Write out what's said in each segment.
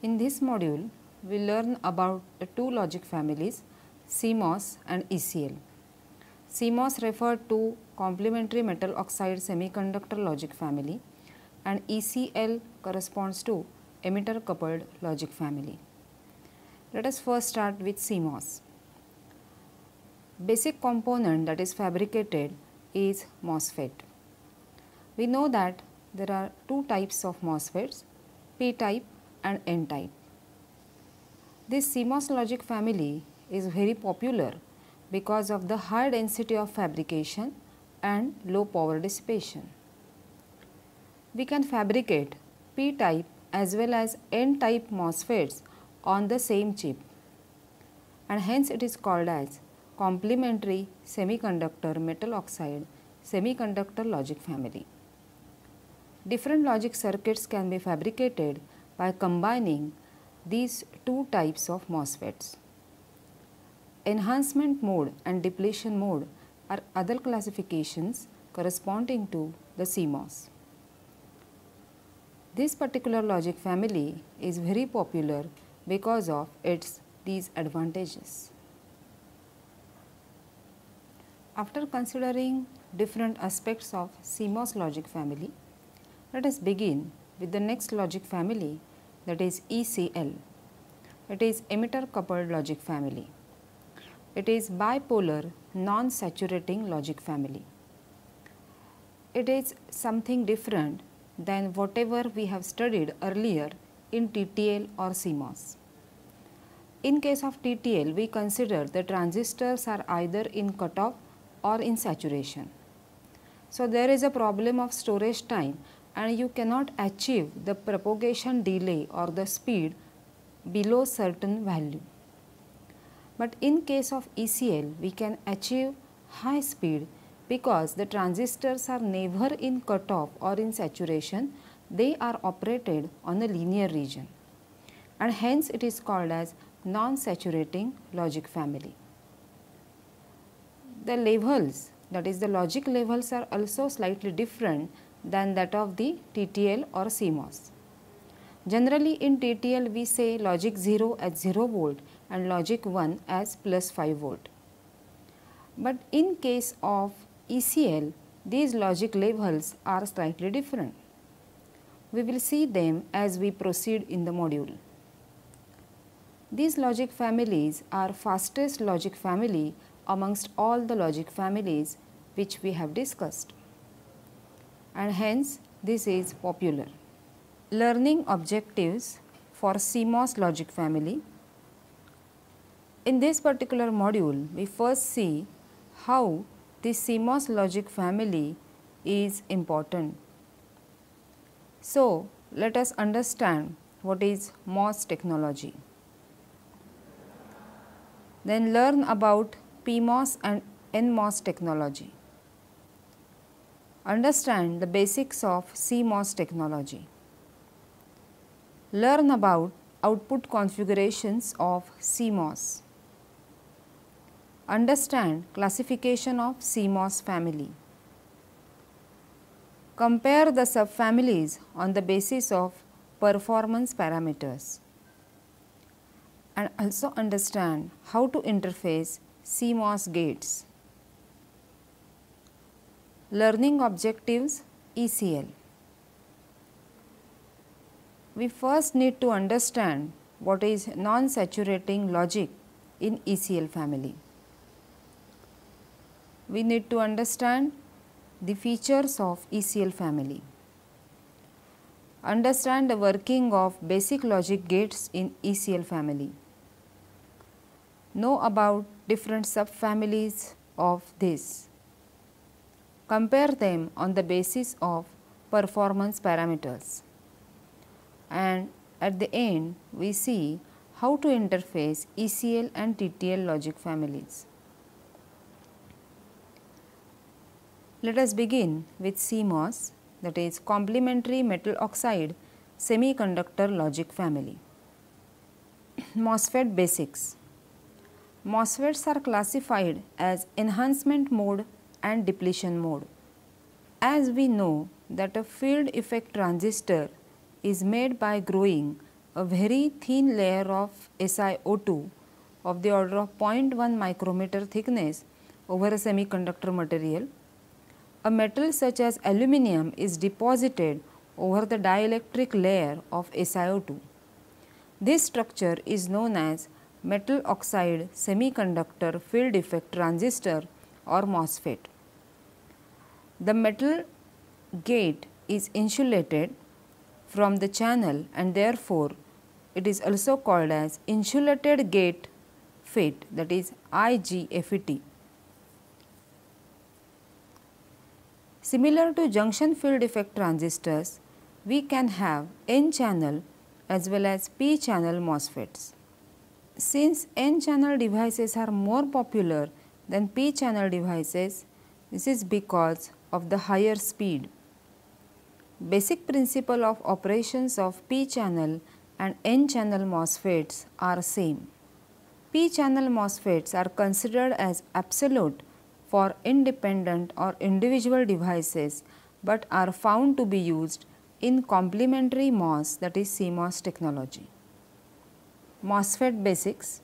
In this module, we learn about the two logic families CMOS and ECL. CMOS refer to complementary metal oxide semiconductor logic family and ECL corresponds to emitter coupled logic family. Let us first start with CMOS. Basic component that is fabricated is MOSFET. We know that there are two types of MOSFETs, P type and N type. This CMOS logic family is very popular because of the high density of fabrication and low power dissipation. We can fabricate P type as well as N type MOSFETs on the same chip, and hence it is called as complementary semiconductor metal oxide semiconductor logic family. Different logic circuits can be fabricated by combining these two types of MOSFETs. Enhancement mode and depletion mode are other classifications corresponding to the CMOS. This particular logic family is very popular because of these advantages. After considering different aspects of CMOS logic family, let us begin with the next logic family, that is ECL. It is emitter coupled logic family. It is bipolar non-saturating logic family. It is something different than whatever we have studied earlier in TTL or CMOS. In case of TTL, we consider the transistors are either in cutoff or in saturation. So there is a problem of storage time and you cannot achieve the propagation delay or the speed below certain value. But in case of ECL, we can achieve high speed because the transistors are never in cutoff or in saturation, they are operated on a linear region, and hence it is called as non-saturating logic family. The levels, that is the logic levels, are also slightly different than that of the TTL or CMOS. Generally in TTL we say logic 0 as 0 volt and logic 1 as plus 5 volt. But in case of ECL, these logic levels are slightly different. We will see them as we proceed in the module. These logic families are fastest logic family amongst all the logic families which we have discussed, and hence this is popular. Learning objectives for CMOS logic family. In this particular module, we first see how this CMOS logic family is important. So, let us understand what is MOS technology. Then learn about PMOS and NMOS technology. Understand the basics of CMOS technology. Learn about output configurations of CMOS. Understand classification of CMOS family. Compare the subfamilies on the basis of performance parameters. And also understand how to interface CMOS gates. Learning objectives ECL. We first need to understand what is non-saturating logic in ECL family. We need to understand the features of ECL family. Understand the working of basic logic gates in ECL family. Know about different subfamilies of this. Compare them on the basis of performance parameters. And at the end, we see how to interface ECL and TTL logic families. Let us begin with CMOS, that is complementary metal oxide semiconductor logic family. MOSFET Basics. MOSFETs are classified as enhancement mode and depletion mode. As we know that a field effect transistor is made by growing a very thin layer of SiO2 of the order of 0.1 micrometer thickness over a semiconductor material. A metal such as aluminum is deposited over the dielectric layer of SiO2. This structure is known as metal oxide semiconductor field effect transistor or MOSFET. The metal gate is insulated from the channel and therefore it is also called as insulated gate FET, that is IGFET. Similar to junction field effect transistors, we can have N channel as well as P channel MOSFETs. Since N channel devices are more popular than P channel devices, this is because of the higher speed. Basic principle of operations of P channel and N channel MOSFETs are same. P channel MOSFETs are considered as absolute for independent or individual devices, but are found to be used in complementary MOS, that is CMOS technology. MOSFET Basics.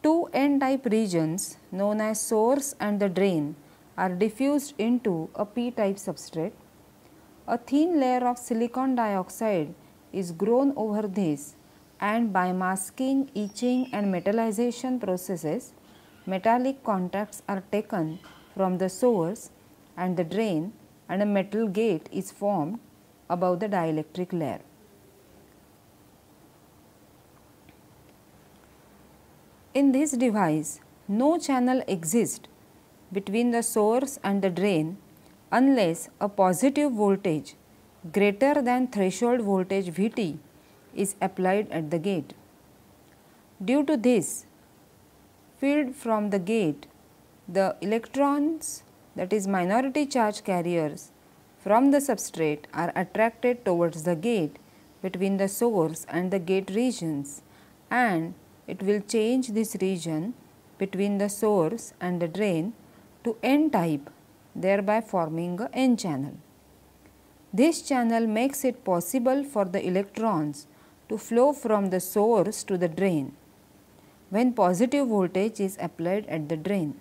Two N-type regions known as source and the drain are diffused into a P-type substrate. A thin layer of silicon dioxide is grown over this, and by masking, etching and metallization processes, metallic contacts are taken from the source and the drain, and a metal gate is formed above the dielectric layer. In this device, no channel exists between the source and the drain unless a positive voltage greater than threshold voltage Vt is applied at the gate. Due to this, field from the gate, the electrons, that is minority charge carriers from the substrate, are attracted towards the gate between the source and the gate regions, and it will change this region between the source and the drain to N-type, thereby forming a N channel. This channel makes it possible for the electrons to flow from the source to the drain when positive voltage is applied at the drain.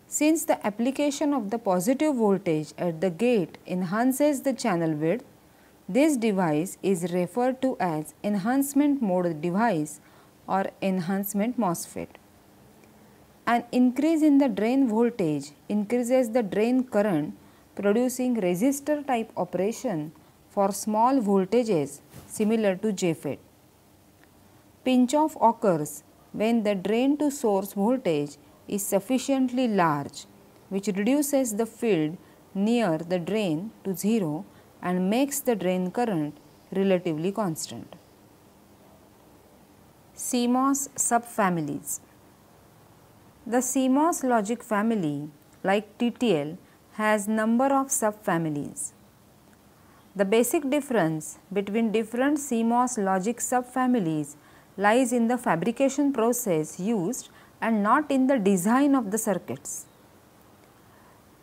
Since the application of the positive voltage at the gate enhances the channel width, this device is referred to as enhancement mode device or enhancement MOSFET. An increase in the drain voltage increases the drain current, producing resistor type operation for small voltages similar to JFET. Pinch off occurs when the drain to source voltage is sufficiently large, which reduces the field near the drain to 0 and makes the drain current relatively constant. CMOS subfamilies. The CMOS logic family, like TTL, has number of subfamilies. The basic difference between different CMOS logic subfamilies lies in the fabrication process used and not in the design of the circuits.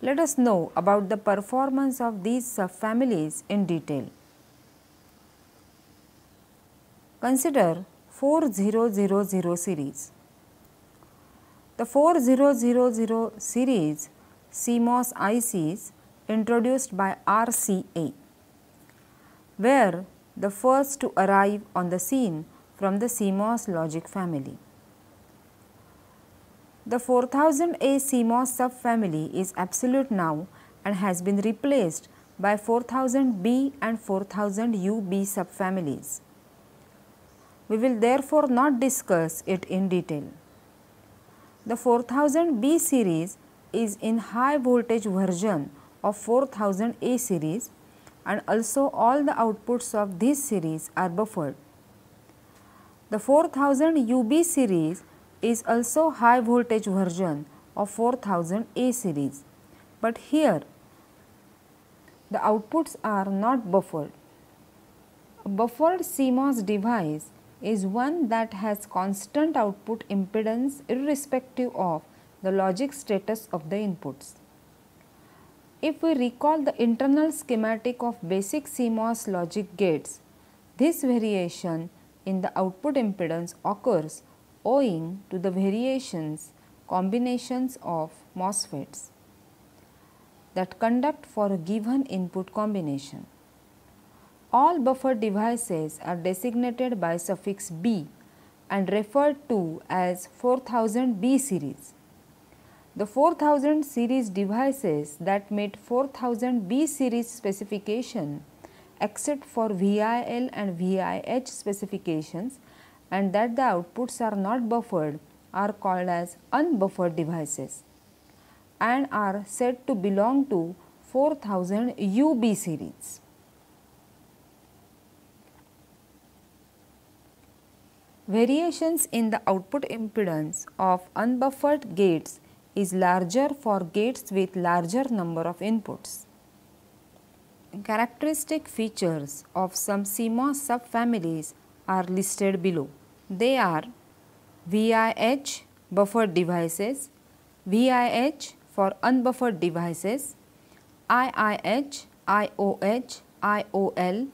Let us know about the performance of these subfamilies in detail. Consider 4000 series. The 4000 series CMOS ICs introduced by RCA were the first to arrive on the scene from the CMOS logic family. The 4000A CMOS subfamily is absolute now and has been replaced by 4000B and 4000UB subfamilies. We will therefore not discuss it in detail. The 4000B series is in high voltage version of 4000A series, and also all the outputs of this series are buffered. The 4000UB series is also high voltage version of 4000A series, but here the outputs are not buffered. A buffered CMOS device is one that has constant output impedance irrespective of the logic status of the inputs. If we recall the internal schematic of basic CMOS logic gates, this variation in the output impedance occurs owing to the combinations of MOSFETs that conduct for a given input combination. All buffer devices are designated by suffix B and referred to as 4000 B series. The 4000 series devices that meet 4000 B series specification except for VIL and VIH specifications and that the outputs are not buffered are called as unbuffered devices and are said to belong to 4000 UB series. Variations in the output impedance of unbuffered gates is larger for gates with larger number of inputs. Characteristic features of some CMOS subfamilies are listed below. They are VIH buffered devices, VIH for unbuffered devices, IIH, IOH, IOL,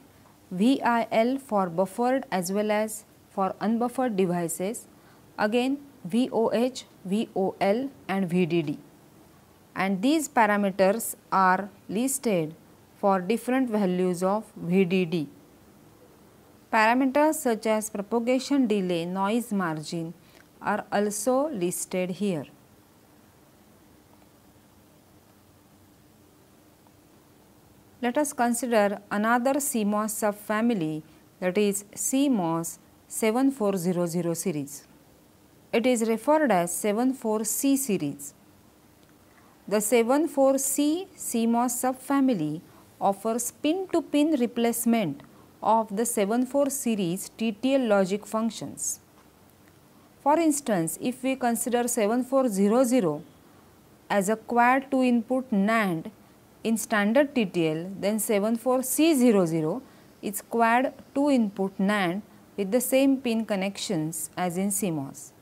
VIL for buffered as well as for unbuffered devices, again VOH, VOL and VDD, and these parameters are listed for different values of VDD. Parameters such as propagation delay, noise margin are also listed here. Let us consider another CMOS subfamily, that is CMOS 7400 series. It is referred as 74C series. The 74C CMOS subfamily offers pin-to-pin replacement of the 74 series TTL logic functions. For instance, if we consider 7400 as a quad 2 input NAND in standard TTL, then 74C00 is quad 2 input NAND with the same pin connections as in CMOS.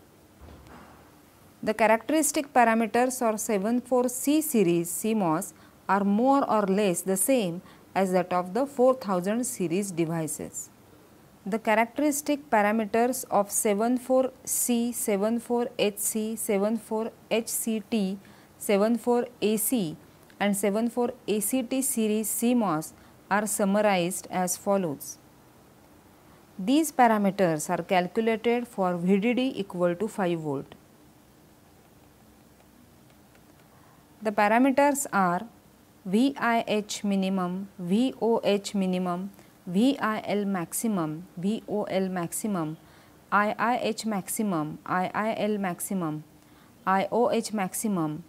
The characteristic parameters for 74C series CMOS are more or less the same as that of the 4000 series devices. The characteristic parameters of 74C, 74HC, 74HCT, 74AC and 74ACT series CMOS are summarized as follows. These parameters are calculated for VDD equal to 5 volt. The parameters are VIH minimum, VOH minimum, VIL maximum, VOL maximum, IIH maximum, IIL maximum, IOH maximum,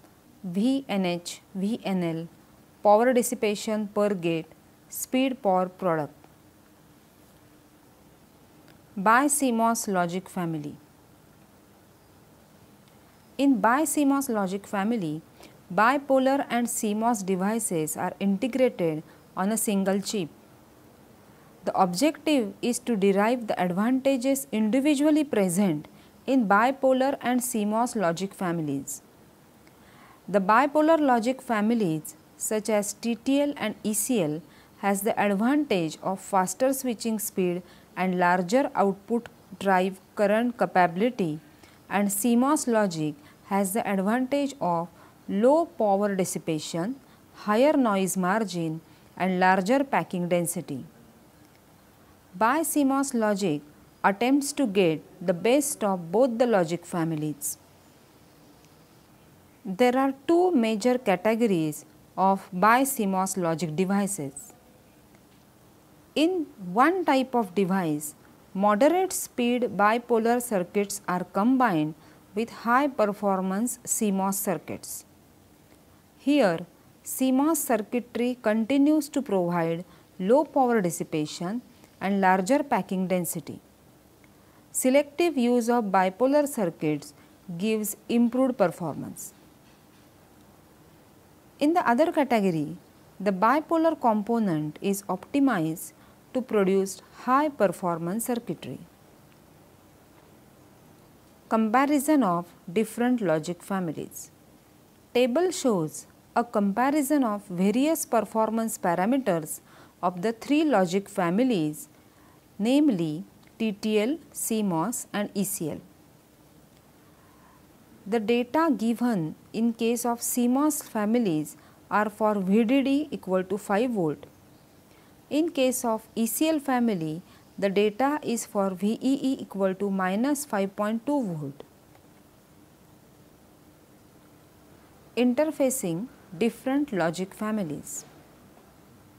VNH, VNL, power dissipation per gate, speed power product. BiCMOS logic family. In BiCMOS logic family, bipolar and CMOS devices are integrated on a single chip. The objective is to derive the advantages individually present in bipolar and CMOS logic families. The bipolar logic families such as TTL and ECL has the advantage of faster switching speed and larger output drive current capability, and CMOS logic has the advantage of low power dissipation, higher noise margin and larger packing density. BiCMOS logic attempts to get the best of both the logic families. There are two major categories of BiCMOS logic devices. In one type of device, moderate speed bipolar circuits are combined with high performance CMOS circuits. Here, CMOS circuitry continues to provide low power dissipation and larger packing density. Selective use of bipolar circuits gives improved performance. In the other category, the bipolar component is optimized to produce high performance circuitry. Comparison of different logic families. Table shows a comparison of various performance parameters of the three logic families, namely TTL, CMOS and ECL. The data given in case of CMOS families are for VDD equal to 5 volt. In case of ECL family, the data is for VEE equal to minus 5.2 volt. Interfacing different logic families.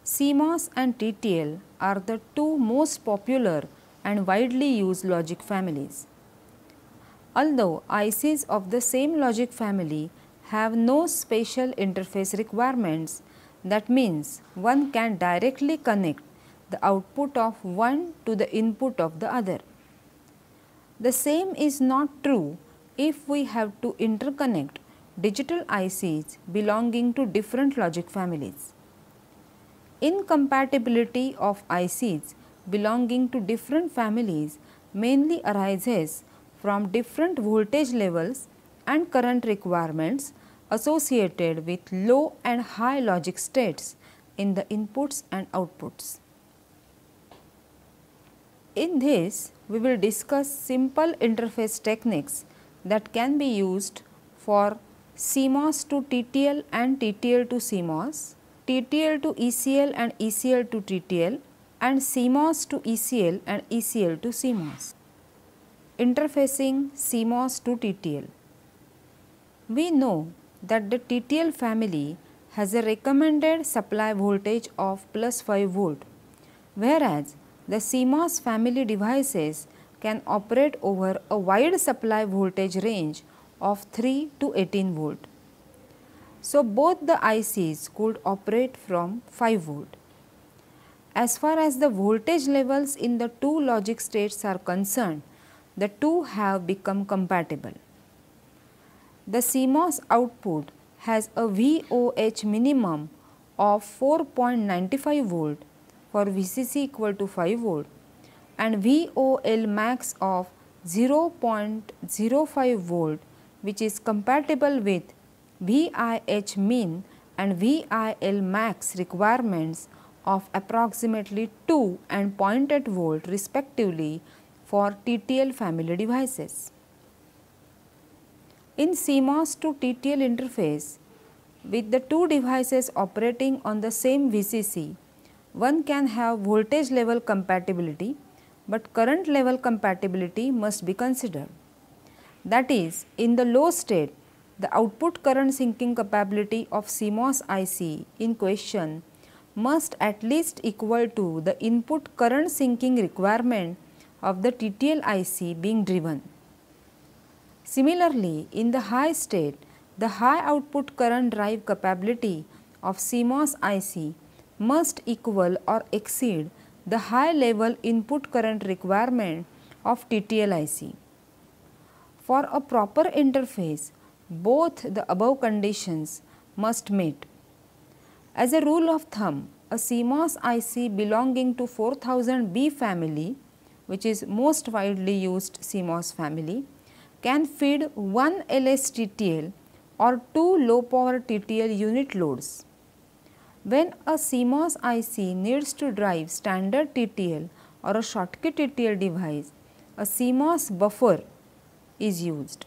CMOS and TTL are the two most popular and widely used logic families. Although ICs of the same logic family have no special interface requirements, that means one can directly connect the output of one to the input of the other. The same is not true if we have to interconnect digital ICs belonging to different logic families. Incompatibility of ICs belonging to different families mainly arises from different voltage levels and current requirements associated with low and high logic states in the inputs and outputs. In this, we will discuss simple interface techniques that can be used for CMOS to TTL and TTL to CMOS, TTL to ECL and ECL to TTL, and CMOS to ECL and ECL to CMOS. Interfacing CMOS to TTL. We know that the TTL family has a recommended supply voltage of plus 5 volt, whereas the CMOS family devices can operate over a wide supply voltage range of 3 to 18 volt. So, both the ICs could operate from 5 volt. As far as the voltage levels in the two logic states are concerned, the two have become compatible. The CMOS output has a VOH minimum of 4.95 volt for VCC equal to 5 volt and VOL max of 0.05 volt, which is compatible with VIH min and VIL max requirements of approximately 2 and 0.8 volt respectively for TTL family devices. In CMOS to TTL interface, with the two devices operating on the same VCC, one can have voltage level compatibility, but current level compatibility must be considered. That is, in the low state, the output current sinking capability of CMOS IC in question must at least equal to the input current sinking requirement of the TTL IC being driven. Similarly, in the high state, the high output current drive capability of CMOS IC must equal or exceed the high level input current requirement of TTL IC. For a proper interface, both the above conditions must meet. As a rule of thumb, a CMOS IC belonging to 4000B family, which is most widely used CMOS family, can feed one LSTTL or two low power TTL unit loads. When a CMOS IC needs to drive standard TTL or a Schottky TTL device, a CMOS buffer is used.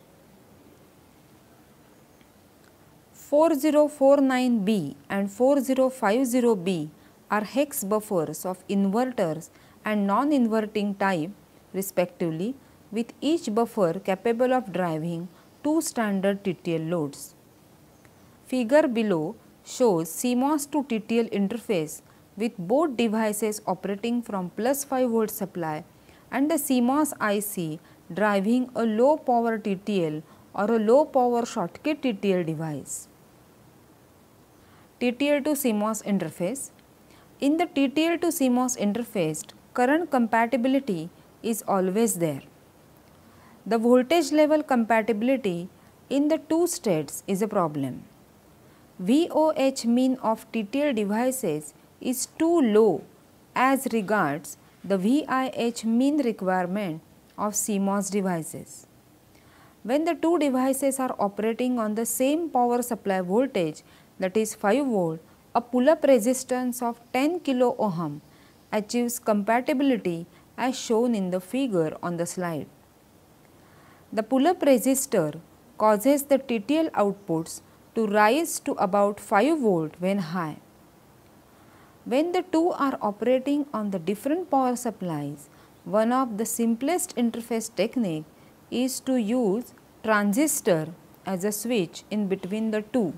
4049B and 4050B are hex buffers of inverters and non-inverting type respectively, with each buffer capable of driving two standard TTL loads. Figure below shows CMOS to TTL interface with both devices operating from plus 5 volt supply and the CMOS IC driving a low power TTL or a low power Schottky TTL device. TTL to CMOS interface. In the TTL to CMOS interface, current compatibility is always there. The voltage level compatibility in the two states is a problem. VOH min of TTL devices is too low as regards the VIH min requirement of CMOS devices. When the two devices are operating on the same power supply voltage, that is 5 volt, a pull-up resistance of 10 kilo ohm achieves compatibility as shown in the figure on the slide. The pull-up resistor causes the TTL outputs to rise to about 5 volt when high. When the two are operating on the different power supplies, one of the simplest interface technique is to use transistor as a switch in between the two.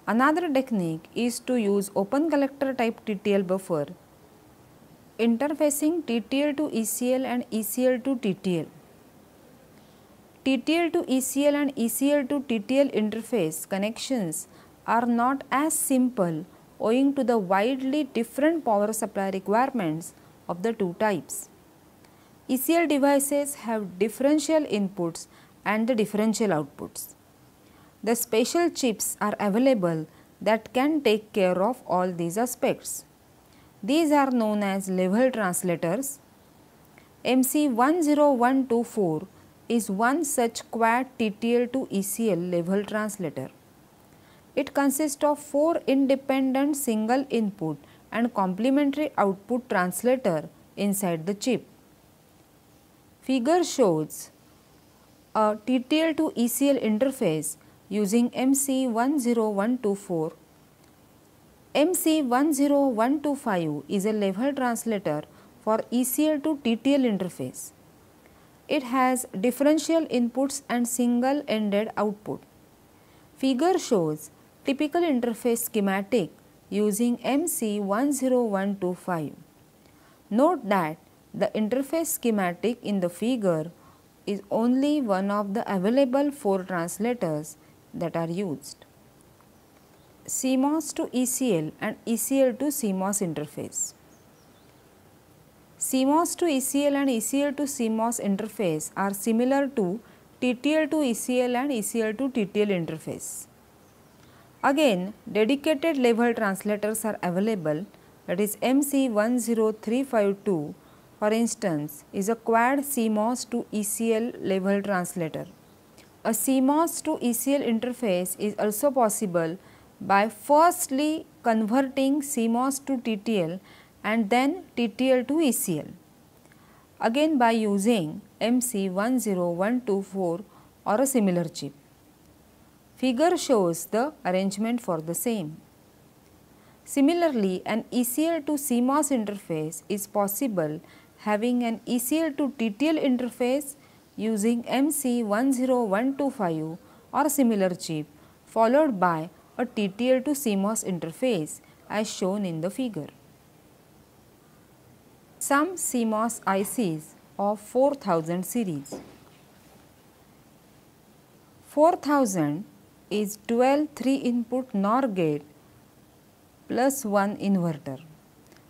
Another technique is to use open collector type TTL buffer interfacing TTL to ECL and ECL to TTL. TTL to ECL and ECL to TTL interface connections are not as simple owing to the widely different power supply requirements of the two types. ECL devices have differential inputs and the differential outputs. The special chips are available that can take care of all these aspects. These are known as level translators. MC10124 is one such quad TTL to ECL level translator. It consists of 4 independent single input and complementary output translator inside the chip. Figure shows a TTL to ECL interface using MC10124. MC10125 is a level translator for ECL to TTL interface. It has differential inputs and single ended output. Figure shows typical interface schematic using MC10125. Note that the interface schematic in the figure is only one of the available 4 translators that are used. CMOS to ECL and ECL to CMOS interface. CMOS to ECL and ECL to CMOS interface are similar to TTL to ECL and ECL to TTL interface. Again, dedicated level translators are available, that is MC10352 for instance is a quad CMOS to ECL level translator. A CMOS to ECL interface is also possible by firstly converting CMOS to TTL and then TTL to ECL, again by using MC10124 or a similar chip. Figure shows the arrangement for the same. Similarly, an ECL to CMOS interface is possible having an ECL to TTL interface using MC10125 or similar chip followed by a TTL to CMOS interface as shown in the figure. Some CMOS ICs of 4000 series. 4000 is dual 3 input NOR gate plus 1 inverter.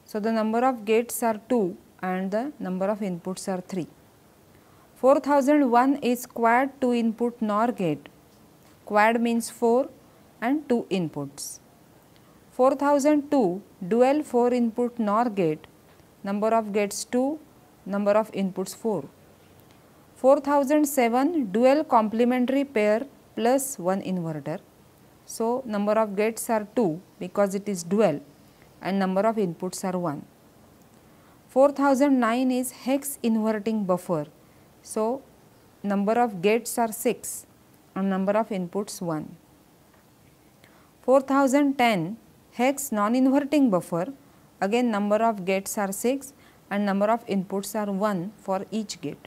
So, the number of gates are 2 and the number of inputs are 3. 4001 is quad 2 input NOR gate. Quad means 4 and 2 inputs. 4002 dual 4 input NOR gate, number of gates 2, number of inputs 4. 4007 dual complementary pair plus 1 inverter. So, number of gates are 2 because it is dual and number of inputs are 1. 4009 is hex inverting buffer. So, number of gates are 6 and number of inputs 1. 4010 hex non-inverting buffer, again number of gates are 6 and number of inputs are 1 for each gate.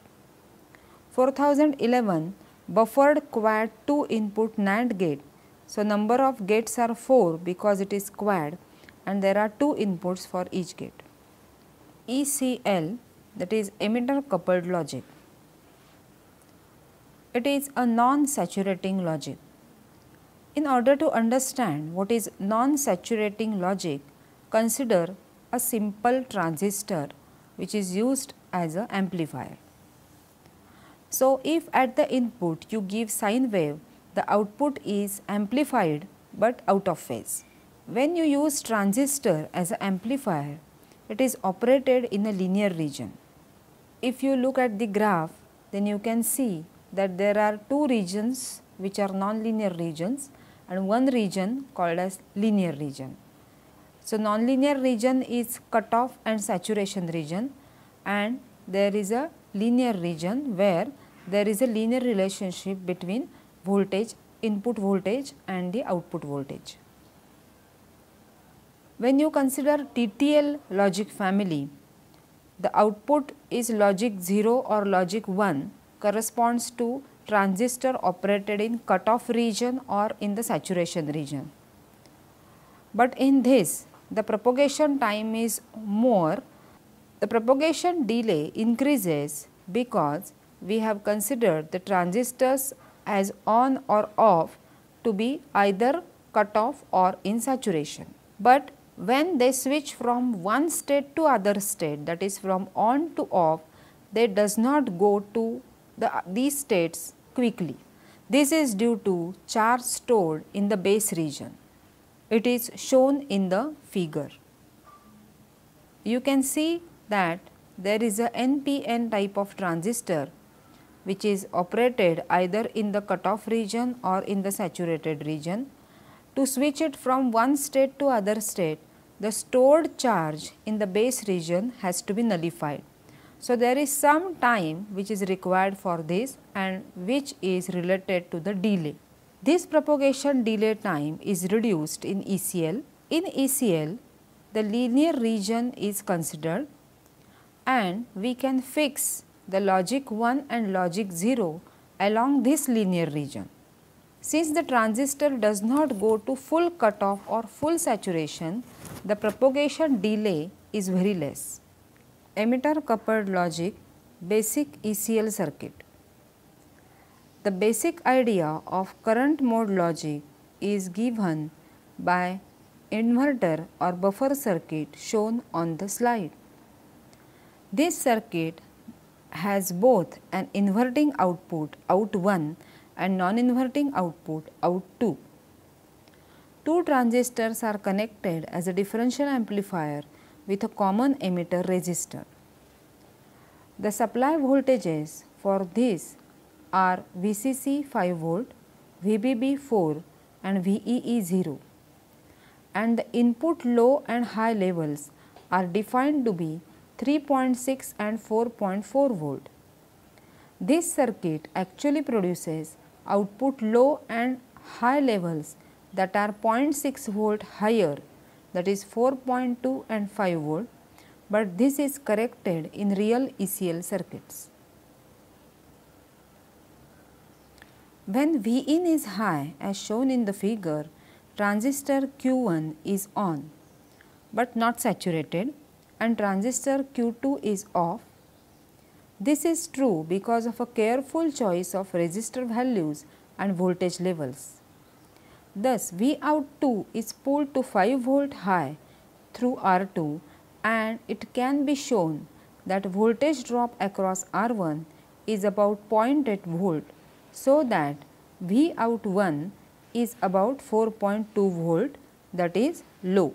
4011 buffered quad 2 input NAND gate. So, number of gates are 4 because it is quad and there are 2 inputs for each gate. ECL, that is emitter coupled logic. It is a non-saturating logic. In order to understand what is non-saturating logic, consider a simple transistor which is used as an amplifier. So, if at the input you give sine wave, the output is amplified but out of phase. When you use transistor as an amplifier, it is operated in a linear region. If you look at the graph, then you can see that there are 2 regions which are non-linear regions and one region called as linear region. So, non-linear region is cutoff and saturation region and there is a linear region where there is a linear relationship between voltage, input voltage and the output voltage. When you consider TTL logic family, the output is logic 0 or logic 1 corresponds to transistor operated in cutoff region or in the saturation region. But in this, the propagation time is more. The propagation delay increases because we have considered the transistors as on or off to be either cutoff or in saturation. But when they switch from one state to other state, that is from on to off, they does not go to these states quickly. This is due to charge stored in the base region. It is shown in the figure. You can see that there is a NPN type of transistor which is operated either in the cutoff region or in the saturated region. To switch it from one state to other state, the stored charge in the base region has to be nullified. So, there is some time which is required for this and which is related to the delay. This propagation delay time is reduced in ECL. In ECL, the linear region is considered and we can fix the logic 1 and logic 0 along this linear region. Since the transistor does not go to full cutoff or full saturation, the propagation delay is very less. Emitter coupled logic basic ECL circuit. The basic idea of current mode logic is given by inverter or buffer circuit shown on the slide. This circuit has both an inverting output out1 and non-inverting output out2. Two transistors are connected as a differential amplifier with a common emitter resistor. The supply voltages for this are VCC 5 volt, VBB 4 and VEE 0, and the input low and high levels are defined to be 3.6 and 4.4 volt. This circuit actually produces output low and high levels that are 0.6 volt higher, that is 4.2 and 5 volt, but this is corrected in real ECL circuits. When Vin is high as shown in the figure, transistor Q1 is on but not saturated and transistor Q2 is off. This is true because of a careful choice of resistor values and voltage levels. Thus, Vout2 is pulled to 5 volt high through R2 and it can be shown that voltage drop across R1 is about 0.8 volt, so that Vout1 is about 4.2 volt, that is low.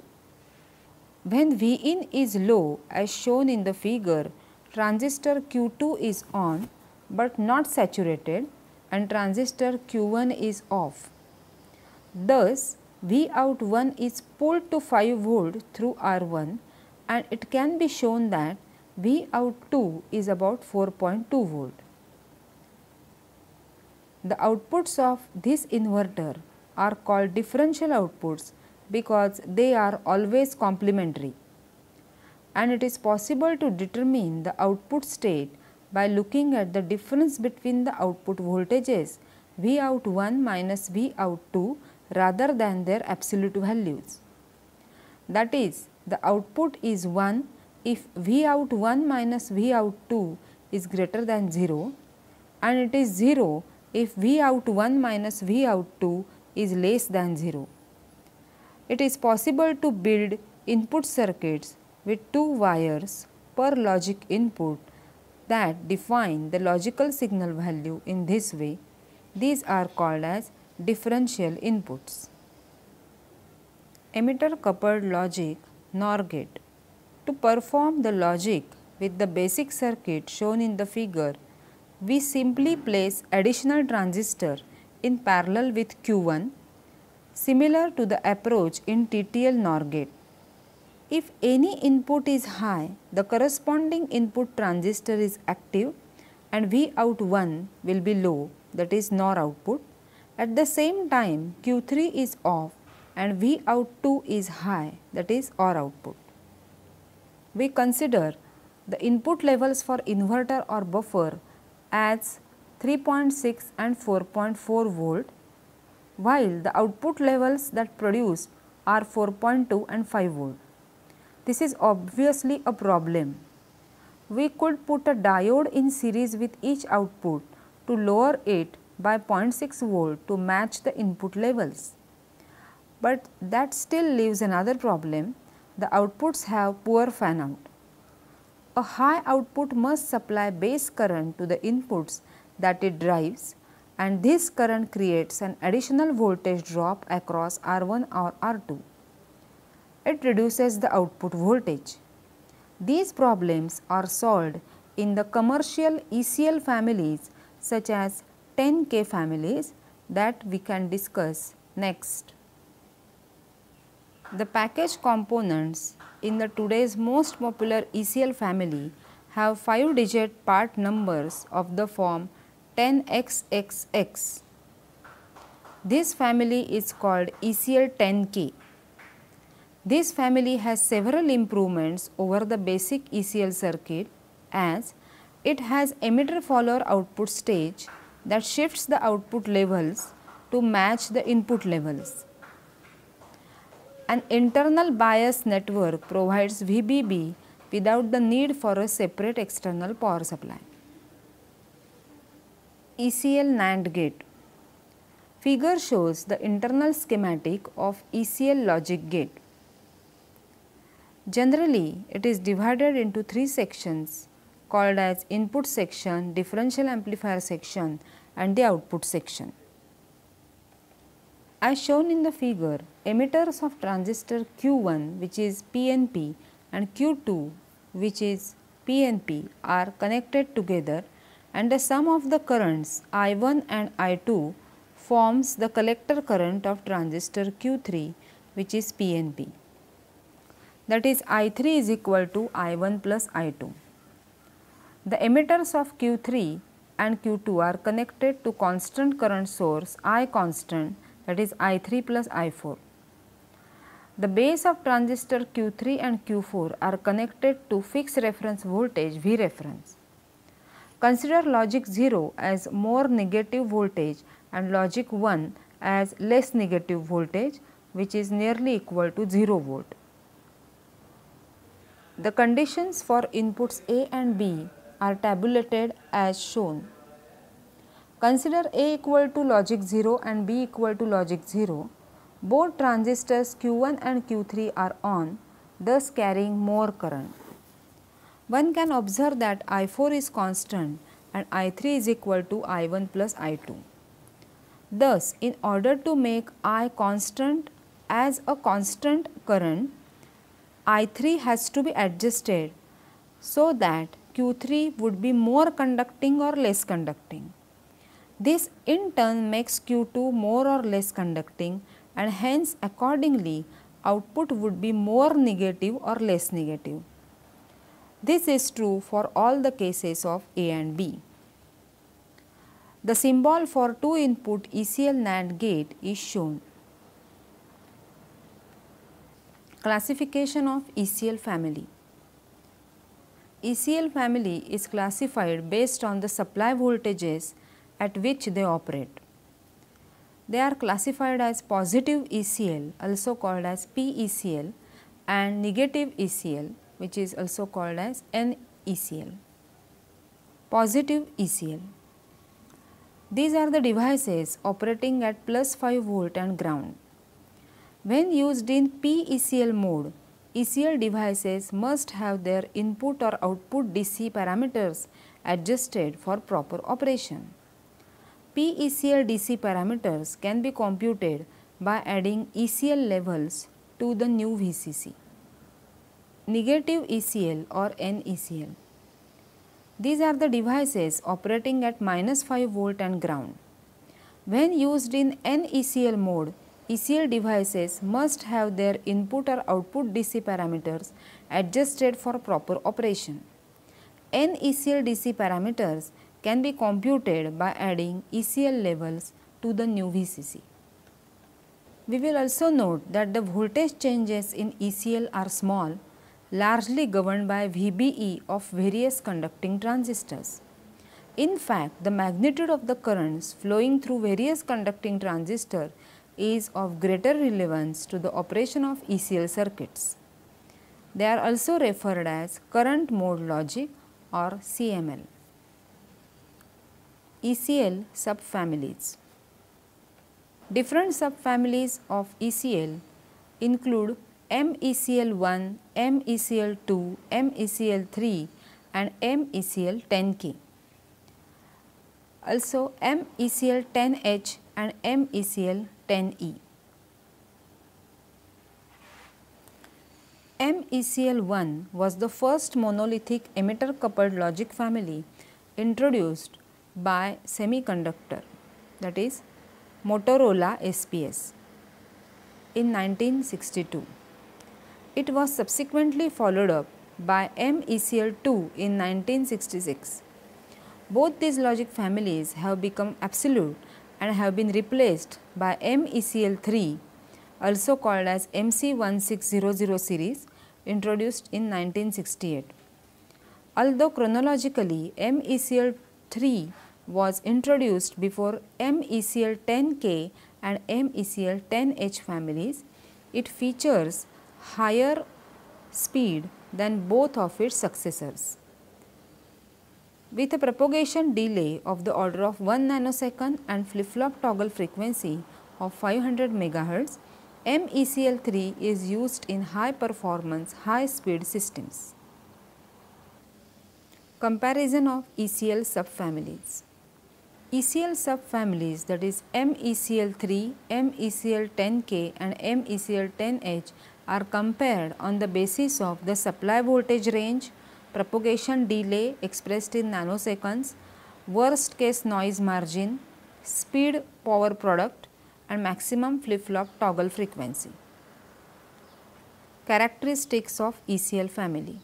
When Vin is low as shown in the figure, transistor Q2 is on but not saturated and transistor Q1 is off. Thus, Vout1 is pulled to 5 volt through R1 and it can be shown that Vout2 is about 4.2 volt. The outputs of this inverter are called differential outputs because they are always complementary, and it is possible to determine the output state by looking at the difference between the output voltages Vout1 minus Vout2 rather than their absolute values. That is, the output is 1 if Vout1 minus Vout2 is greater than 0 and it is 0 if Vout1 minus Vout2 is less than 0. It is possible to build input circuits with 2 wires per logic input that define the logical signal value in this way. These are called as differential inputs. Emitter coupled logic NOR gate. To perform the logic with the basic circuit shown in the figure, we simply place additional transistor in parallel with Q1, similar to the approach in TTL NOR gate. If any input is high, the corresponding input transistor is active and Vout1 will be low, that is NOR output. At the same time, Q3 is off and Vout2 is high, that is OR output. We consider the input levels for inverter or buffer as 3.6 and 4.4 volt, while the output levels that produced are 4.2 and 5 volt. This is obviously a problem. We could put a diode in series with each output to lower it by 0.6 volt to match the input levels. But that still leaves another problem. The outputs have poor fan out. A high output must supply base current to the inputs that it drives, and this current creates an additional voltage drop across R1 or R2. It reduces the output voltage. These problems are solved in the commercial ECL families such as 10K families that we can discuss next. The package components in the today's most popular ECL family have 5-digit part numbers of the form 10xxx. This family is called ECL 10K. This family has several improvements over the basic ECL circuit, as it has emitter follower output stage that shifts the output levels to match the input levels. An internal bias network provides VBB without the need for a separate external power supply. ECL NAND gate. Figure shows the internal schematic of ECL logic gate. Generally, it is divided into 3 sections called as input section, differential amplifier section and the output section. As shown in the figure, emitters of transistor Q1, which is PNP, and Q2, which is PNP, are connected together, and the sum of the currents I1 and I2 forms the collector current of transistor Q3, which is PNP. That is, I3 is equal to I1 plus I2. The emitters of Q3 and Q2 are connected to constant current source I constant, that is I3 plus I4. The base of transistor Q3 and Q4 are connected to fixed reference voltage V reference. Consider logic 0 as more negative voltage and logic 1 as less negative voltage, which is nearly equal to 0 volt. The conditions for inputs A and B are tabulated as shown. Consider A equal to logic 0 and B equal to logic 0. Both transistors Q1 and Q3 are on, thus carrying more current. One can observe that I4 is constant and I3 is equal to I1 plus I2. Thus, in order to make I constant as a constant current, I3 has to be adjusted so that Q3 would be more conducting or less conducting. This in turn makes Q2 more or less conducting, and hence accordingly output would be more negative or less negative. This is true for all the cases of A and B. The symbol for 2-input ECL NAND gate is shown. Classification of ECL family. ECL family is classified based on the supply voltages at which they operate. They are classified as positive ECL, also called as PECL, and negative ECL, which is also called as NECL. Positive ECL. These are the devices operating at plus 5 volt and ground. When used in PECL mode, ECL devices must have their input or output DC parameters adjusted for proper operation. PECL DC parameters can be computed by adding ECL levels to the new VCC. Negative ECL or NECL. These are the devices operating at minus 5 volt and ground. When used in NECL mode, ECL devices must have their input or output DC parameters adjusted for proper operation. N ECL DC parameters can be computed by adding ECL levels to the new VCC. We will also note that the voltage changes in ECL are small, largely governed by VBE of various conducting transistors. In fact, the magnitude of the currents flowing through various conducting transistors is of greater relevance to the operation of ECL circuits. They are also referred as current mode logic or CML. ECL subfamilies. Different subfamilies of ECL include MECL1, MECL2, MECL3 and MECL10K. Also MECL10H and MECL10E. MECL1 was the first monolithic emitter coupled logic family introduced by semiconductor, that is Motorola SPS, in 1962. It was subsequently followed up by MECL2 in 1966. Both these logic families have become absolute and have been replaced by MECL3, also called as MC1600 series, introduced in 1968. Although chronologically MECL3 was introduced before MECL10K and MECL10H families, it features higher speed than both of its successors. With a propagation delay of the order of 1 nanosecond and flip-flop toggle frequency of 500 MHz, MECL3 is used in high performance, high speed systems. Comparison of ECL subfamilies. ECL subfamilies, that is MECL3, MECL10K and MECL10H, are compared on the basis of the supply voltage range, propagation delay expressed in nanoseconds, worst case noise margin, speed power product and maximum flip-flop toggle frequency. Characteristics of ECL family.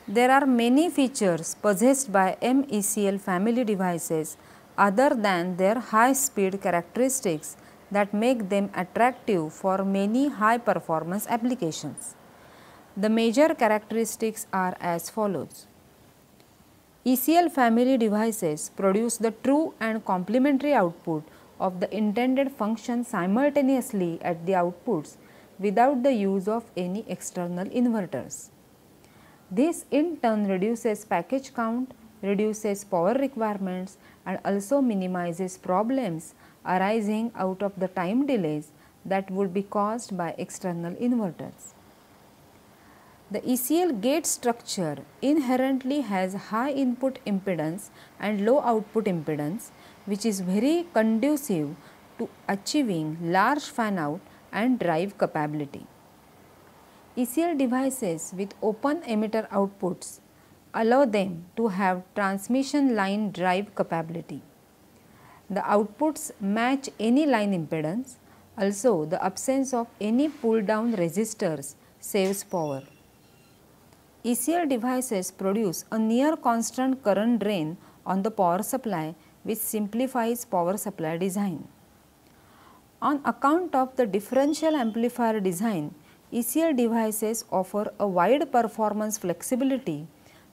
There are many features possessed by MECL family devices other than their high speed characteristics that make them attractive for many high performance applications. The major characteristics are as follows. ECL family devices produce the true and complementary output of the intended function simultaneously at the outputs without the use of any external inverters. This in turn reduces package count, reduces power requirements and also minimizes problems arising out of the time delays that would be caused by external inverters. The ECL gate structure inherently has high input impedance and low output impedance, which is very conducive to achieving large fan out and drive capability. ECL devices with open emitter outputs allow them to have transmission line drive capability. The outputs match any line impedance. Also, the absence of any pull down resistors saves power. ECL devices produce a near constant current drain on the power supply, which simplifies power supply design. On account of the differential amplifier design, ECL devices offer a wide performance flexibility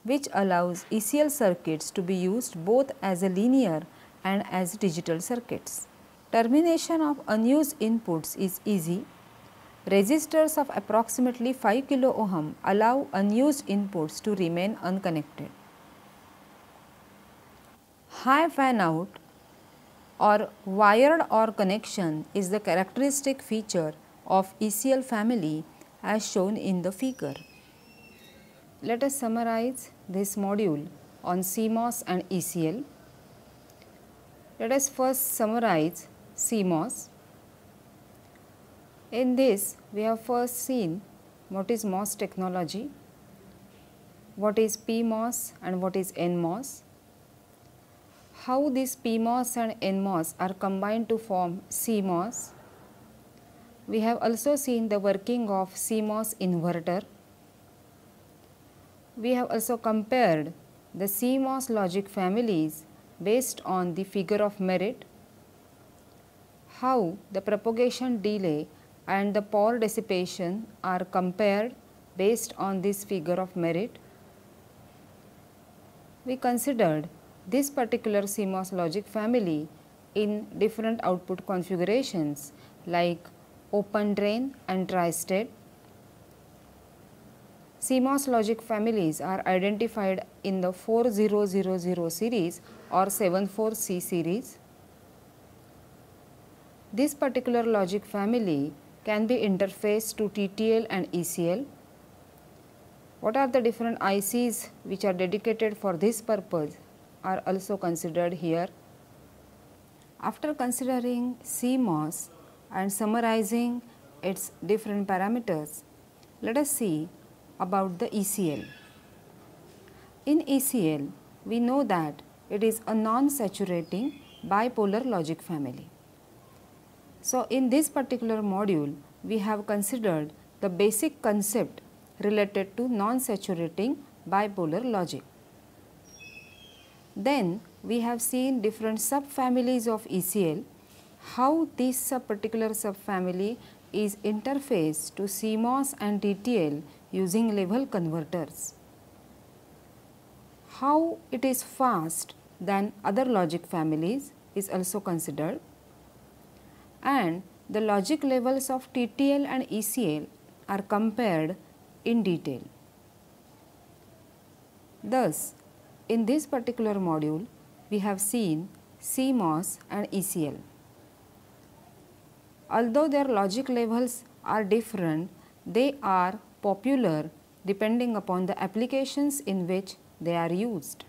which allows ECL circuits to be used both as a linear and as digital circuits. Termination of unused inputs is easy. Resistors of approximately 5 kilo ohm allow unused inputs to remain unconnected. High fan out or wired OR connection is the characteristic feature of ECL family as shown in the figure. Let us summarize this module on CMOS and ECL. Let us first summarize CMOS. In this, we have first seen what is MOS technology, what is PMOS and what is NMOS, how these PMOS and NMOS are combined to form CMOS, We have also seen the working of CMOS inverter. We have also compared the CMOS logic families based on the figure of merit, how the propagation delay and the power dissipation are compared based on this figure of merit. We considered this particular CMOS logic family in different output configurations like open drain and tri-state. CMOS logic families are identified in the 4000 series or 74C series. This particular logic family can be interfaced to TTL and ECL. What are the different ICs which are dedicated for this purpose are also considered here. After considering CMOS and summarizing its different parameters, let us see about the ECL. In ECL, we know that it is a non-saturating bipolar logic family. So, in this particular module, we have considered the basic concept related to non-saturating bipolar logic. Then, we have seen different subfamilies of ECL, how this particular subfamily is interfaced to CMOS and TTL using level converters. How it is fast than other logic families is also considered, and the logic levels of TTL and ECL are compared in detail. Thus, in this particular module, we have seen CMOS and ECL. Although their logic levels are different, they are popular depending upon the applications in which they are used.